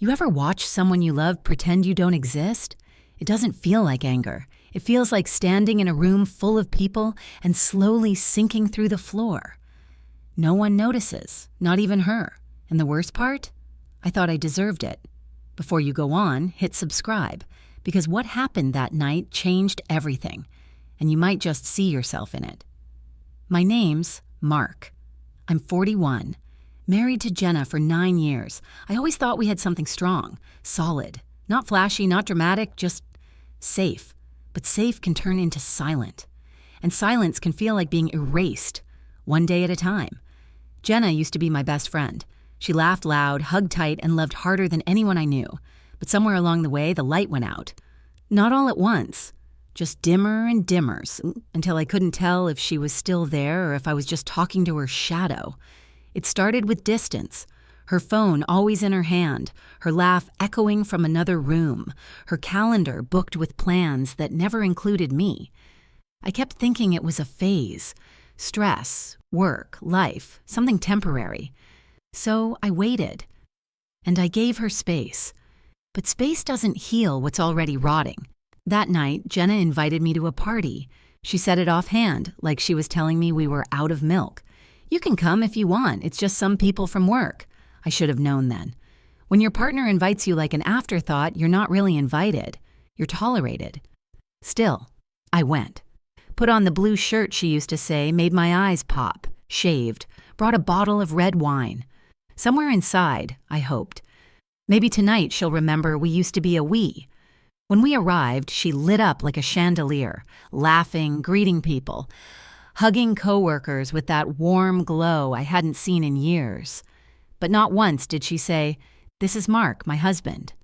You ever watch someone you love pretend you don't exist? It doesn't feel like anger. It feels like standing in a room full of people and slowly sinking through the floor. No one notices, not even her. And the worst part? I thought I deserved it. Before you go on, hit subscribe, because what happened that night changed everything, and you might just see yourself in it. My name's Mark. I'm 41, married to Jenna for 9 years. I always thought we had something strong, solid, not flashy, not dramatic, just safe. But safe can turn into silent, and silence can feel like being erased, one day at a time. Jenna used to be my best friend. She laughed loud, hugged tight, and loved harder than anyone I knew. But somewhere along the way, the light went out. Not all at once, just dimmer and dimmer, until I couldn't tell if she was still there or if I was just talking to her shadow. It started with distance. Her phone always in her hand, her laugh echoing from another room, her calendar booked with plans that never included me. I kept thinking it was a phase. Stress, work, life, something temporary. So I waited. And I gave her space. But space doesn't heal what's already rotting. That night, Jenna invited me to a party. She said it offhand, like she was telling me we were out of milk. You can come if you want, it's just some people from work. I should have known then. When your partner invites you like an afterthought, you're not really invited. You're tolerated. Still, I went. Put on the blue shirt she used to say, made my eyes pop, shaved, brought a bottle of red wine. Somewhere inside, I hoped. Maybe tonight she'll remember we used to be a we. When we arrived, she lit up like a chandelier, laughing, greeting people, hugging coworkers with that warm glow I hadn't seen in years. But not once did she say, "This is Mark, my husband."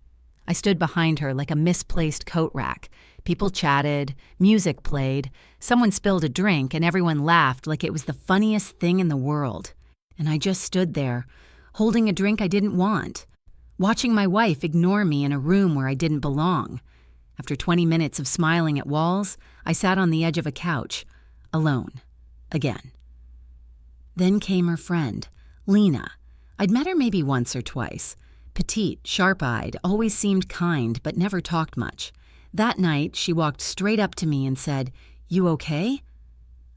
I stood behind her like a misplaced coat rack. People chatted, music played, someone spilled a drink, and everyone laughed like it was the funniest thing in the world. And I just stood there, holding a drink I didn't want, watching my wife ignore me in a room where I didn't belong. After 20 minutes of smiling at walls, I sat on the edge of a couch, alone, again. Then came her friend, Lena. I'd met her maybe once or twice. Petite, sharp-eyed, always seemed kind, but never talked much. That night, she walked straight up to me and said, "You okay?"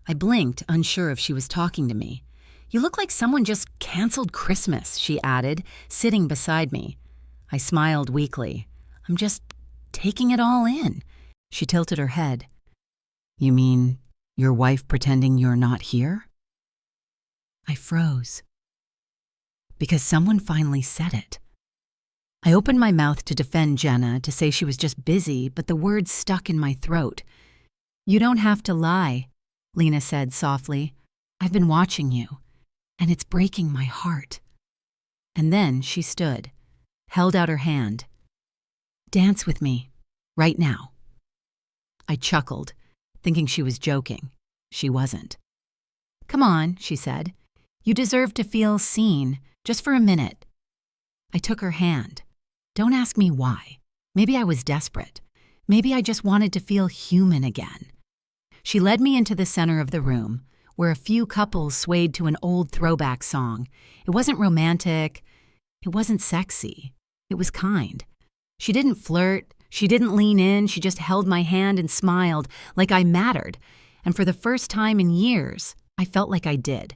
I blinked, unsure if she was talking to me. "You look like someone just canceled Christmas," she added, sitting beside me. I smiled weakly. "I'm just taking it all in." She tilted her head. "You mean your wife pretending you're not here?" I froze. Because someone finally said it. I opened my mouth to defend Jenna, to say she was just busy, but the words stuck in my throat. "You don't have to lie," Lena said softly. "I've been watching you, and it's breaking my heart." And then she stood, held out her hand. "Dance with me, right now." I chuckled, thinking she was joking. She wasn't. "Come on," she said. "You deserve to feel seen. Just for a minute." I took her hand. Don't ask me why. Maybe I was desperate. Maybe I just wanted to feel human again. She led me into the center of the room, where a few couples swayed to an old throwback song. It wasn't romantic. It wasn't sexy. It was kind. She didn't flirt. She didn't lean in. She just held my hand and smiled like I mattered. And for the first time in years, I felt like I did.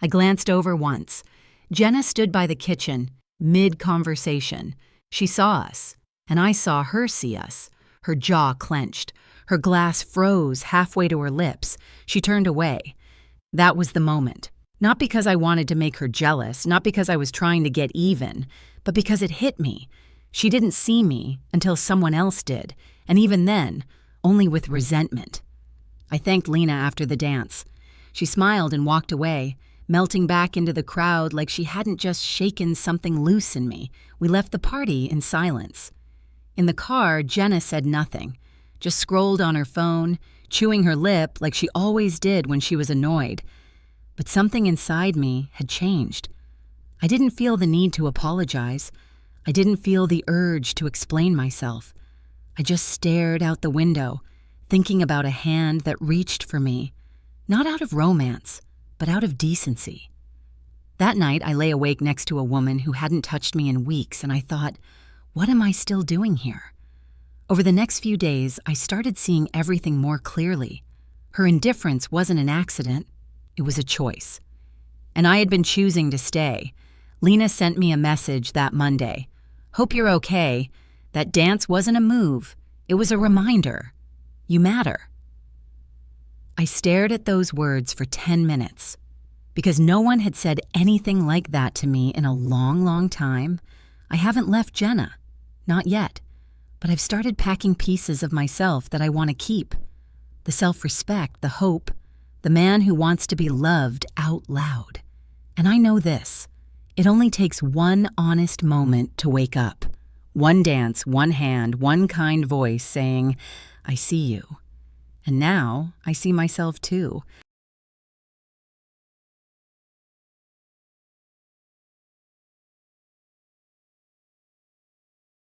I glanced over once. Jenna stood by the kitchen, mid-conversation. She saw us, and I saw her see us. Her jaw clenched. Her glass froze halfway to her lips. She turned away. That was the moment. Not because I wanted to make her jealous, not because I was trying to get even, but because it hit me. She didn't see me until someone else did, and even then, only with resentment. I thanked Lena after the dance. She smiled and walked away, melting back into the crowd like she hadn't just shaken something loose in me. We left the party in silence. In the car, Jenna said nothing, just scrolled on her phone, chewing her lip like she always did when she was annoyed. But something inside me had changed. I didn't feel the need to apologize. I didn't feel the urge to explain myself. I just stared out the window, thinking about a hand that reached for me, not out of romance, but out of decency. That night, I lay awake next to a woman who hadn't touched me in weeks, and I thought, what am I still doing here? Over the next few days, I started seeing everything more clearly. Her indifference wasn't an accident, it was a choice. And I had been choosing to stay. Lena sent me a message that Monday. Hope you're okay. That dance wasn't a move, it was a reminder. You matter. I stared at those words for 10 minutes. Because no one had said anything like that to me in a long, long time, I haven't left Jenna. Not yet. But I've started packing pieces of myself that I want to keep. The self-respect, the hope, the man who wants to be loved out loud. And I know this. It only takes one honest moment to wake up. One dance, one hand, one kind voice saying, I see you. And now I see myself too.